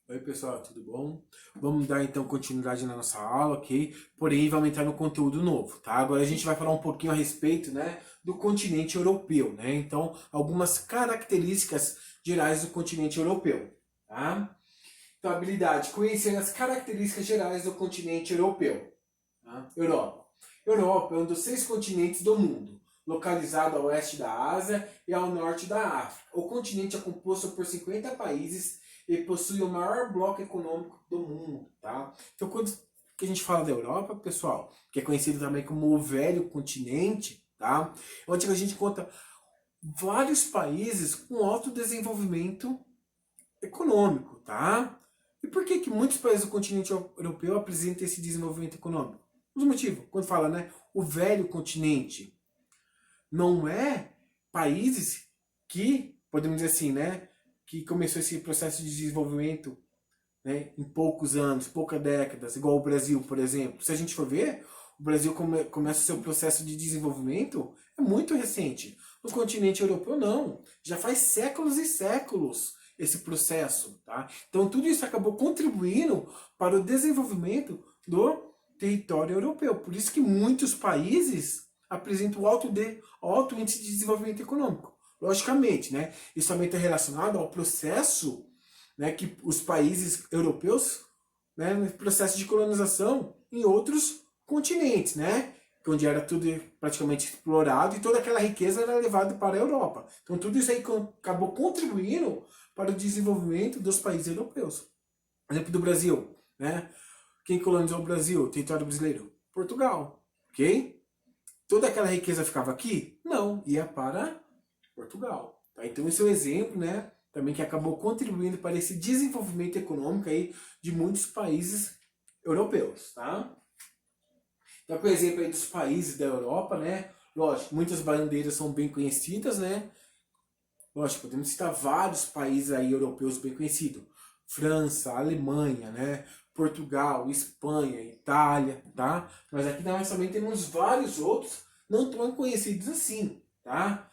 Oi pessoal, tudo bom? Vamos dar então continuidade na nossa aula, ok? Porém, vamos entrar no conteúdo novo, tá? Agora a gente vai falar um pouquinho a respeito, né, do continente europeu, né? Então, algumas características gerais do continente europeu, tá? Então, habilidade, conhecer as características gerais do continente europeu, tá? Europa. Europa é um dos 6 continentes do mundo, localizado ao oeste da Ásia e ao norte da África. O continente é composto por 50 países e possui o maior bloco econômico do mundo, tá? Então, quando que a gente fala da Europa, pessoal, que é conhecido também como o Velho Continente, tá? Onde a gente conta vários países com alto desenvolvimento econômico, tá? E por que muitos países do continente europeu apresentam esse desenvolvimento econômico? Os motivos, quando fala, né, o Velho Continente, não é países que, podemos dizer assim, né, que começou esse processo de desenvolvimento, né, em poucos anos, poucas décadas, igual o Brasil, por exemplo. Se a gente for ver, o Brasil começa o seu processo de desenvolvimento é muito recente. No continente europeu, não. Já faz séculos e séculos esse processo. Tá? Então, tudo isso acabou contribuindo para o desenvolvimento do território europeu. Por isso que muitos países apresentam alto índice de desenvolvimento econômico. Logicamente, né? Isso também está relacionado ao processo, né, que os países europeus, né, no processo de colonização em outros continentes, né, onde era tudo praticamente explorado e toda aquela riqueza era levada para a Europa. Então tudo isso aí acabou contribuindo para o desenvolvimento dos países europeus. Exemplo do Brasil, né? Quem colonizou o Brasil, o território brasileiro? Portugal, ok? Toda aquela riqueza ficava aqui? Não, ia para Portugal. Tá? Então esse é um exemplo, né, também que acabou contribuindo para esse desenvolvimento econômico aí de muitos países europeus. Tá? Então, por exemplo, aí dos países da Europa, né, lógico, muitas bandeiras são bem conhecidas, né? Lógico, podemos citar vários países aí europeus bem conhecidos. França, Alemanha, né? Portugal, Espanha, Itália, tá? Mas aqui nós também temos vários outros não tão conhecidos assim, tá?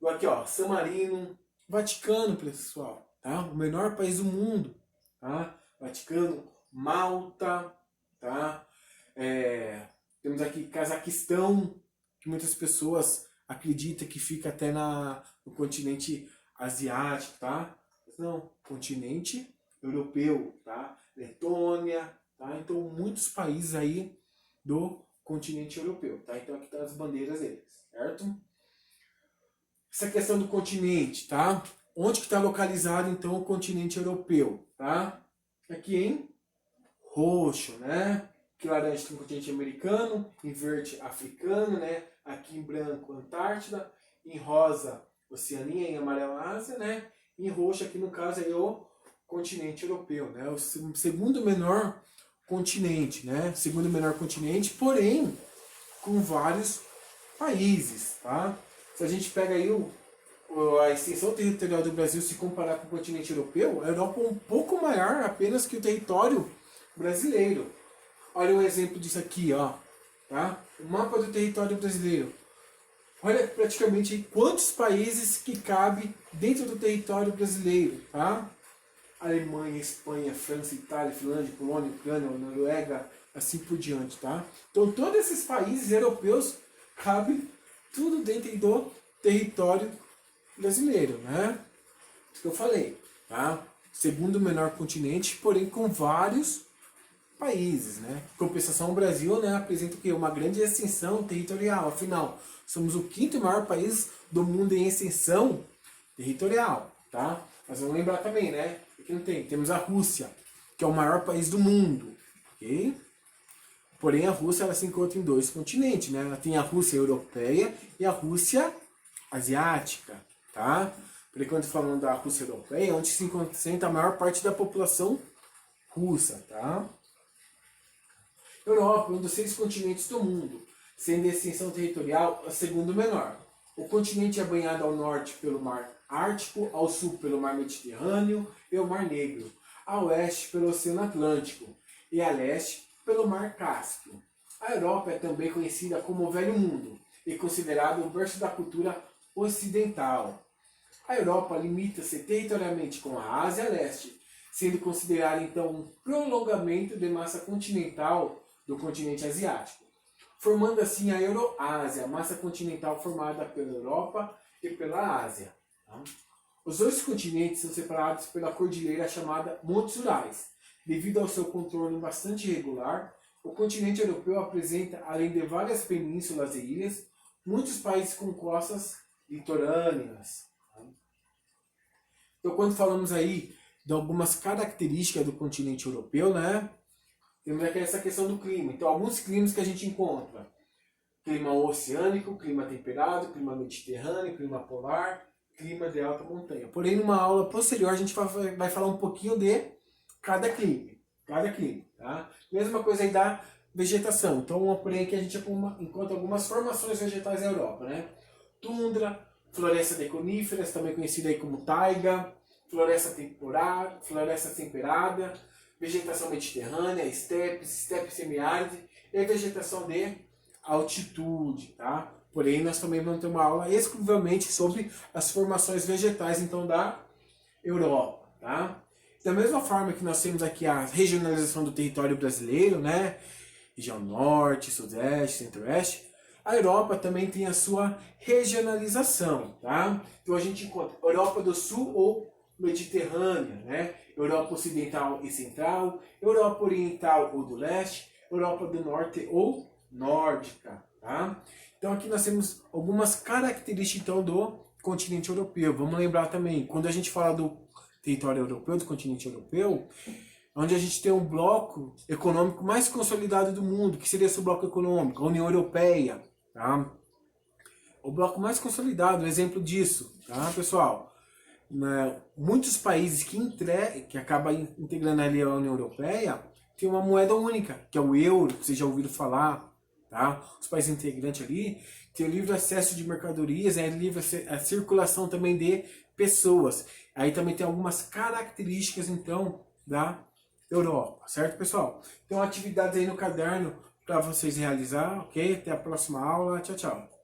Aqui, ó, San Marino, Vaticano, pessoal, tá? O menor país do mundo, tá? Vaticano, Malta, tá? Temos aqui Cazaquistão, que muitas pessoas acreditam que fica até no continente asiático, tá? Mas não, continente europeu, tá? Letônia, tá? Então, muitos países aí do continente europeu, tá? Então, aqui estão as bandeiras deles, certo? Essa questão do continente, tá? Onde que está localizado, então, o continente europeu, tá? Aqui em roxo, né? Aqui laranja tem o continente americano, em verde africano, né? Aqui em branco Antártida, em rosa Oceania, em amarelo Ásia, né? Em roxo aqui no caso é o continente europeu, né? O segundo menor continente, né? Segundo menor continente, porém com vários países, tá? Se a gente pega aí a extensão territorial do Brasil se comparar com o continente europeu, a Europa é um pouco maior apenas que o território brasileiro. Olha um exemplo disso aqui, ó, tá? O mapa do território brasileiro. Olha praticamente quantos países que cabe dentro do território brasileiro, tá? Alemanha, Espanha, França, Itália, Finlândia, Polônia, Ucrânia, Noruega, assim por diante, tá? Então todos esses países europeus cabem tudo dentro do território brasileiro, né? Isso que eu falei, tá? Segundo menor continente, porém com vários países, né? Em compensação, o Brasil, né, apresenta o quê? Uma grande extensão territorial. Afinal, somos o quinto maior país do mundo em extensão territorial, tá? Mas vamos lembrar também, né? Aqui não tem. Temos a Rússia, que é o maior país do mundo, ok? Porém, a Rússia ela se encontra em 2 continentes, né? Ela tem a Rússia europeia e a Rússia asiática, tá? Por enquanto, falando da Rússia europeia, onde se concentra a maior parte da população russa, tá? Europa é um dos 6 continentes do mundo, sendo a extensão territorial a segundo menor. O continente é banhado ao norte pelo Mar Ártico, ao sul pelo Mar Mediterrâneo e o Mar Negro, a oeste pelo Oceano Atlântico e a leste pelo Mar Cáspio. A Europa é também conhecida como o Velho Mundo e considerada o berço da cultura ocidental. A Europa limita-se territorialmente com a Ásia a leste, sendo considerada então um prolongamento de massa continental do continente asiático, formando assim a Euroásia, massa continental formada pela Europa e pela Ásia. Tá? Os dois continentes são separados pela cordilheira chamada Montes Urais. Devido ao seu contorno bastante irregular, o continente europeu apresenta, além de várias penínsulas e ilhas, muitos países com costas litorâneas. Então, quando falamos aí de algumas características do continente europeu, né? Temos aqui essa questão do clima. Então, alguns climas que a gente encontra. Clima oceânico, clima temperado, clima mediterrâneo, clima polar, clima de alta montanha. Porém, numa aula posterior, a gente vai falar um pouquinho de cada clima. Tá? Mesma coisa aí da vegetação. Então, porém, aqui a gente encontra algumas formações vegetais na Europa, né? Tundra, floresta de coníferas, também conhecida aí como taiga, floresta temperada, vegetação mediterrânea, estepes semiáride e vegetação de altitude, tá? Porém, nós também vamos ter uma aula exclusivamente sobre as formações vegetais, então, da Europa, tá? Da mesma forma que nós temos aqui a regionalização do território brasileiro, né? Região norte, sudeste, centro-oeste, a Europa também tem a sua regionalização, tá? Então a gente encontra Europa do Sul ou Mediterrânea, né? Europa Ocidental e Central, Europa Oriental ou do Leste, Europa do Norte ou Nórdica, tá? Então aqui nós temos algumas características então, do continente europeu. Vamos lembrar também, quando a gente fala do território europeu, do continente europeu, onde a gente tem um bloco econômico mais consolidado do mundo, que seria esse bloco econômico, a União Europeia, tá? O bloco mais consolidado, um exemplo disso, tá, pessoal? Muitos países que acabam integrando ali a União Europeia tem uma moeda única, que é o euro, que vocês já ouviram falar, tá? Os países integrantes ali têm o livre acesso de mercadorias, livre a circulação também de pessoas. Aí também tem algumas características, então, da Europa, certo, pessoal? Então, atividades aí no caderno para vocês realizar, ok? Até a próxima aula, tchau, tchau.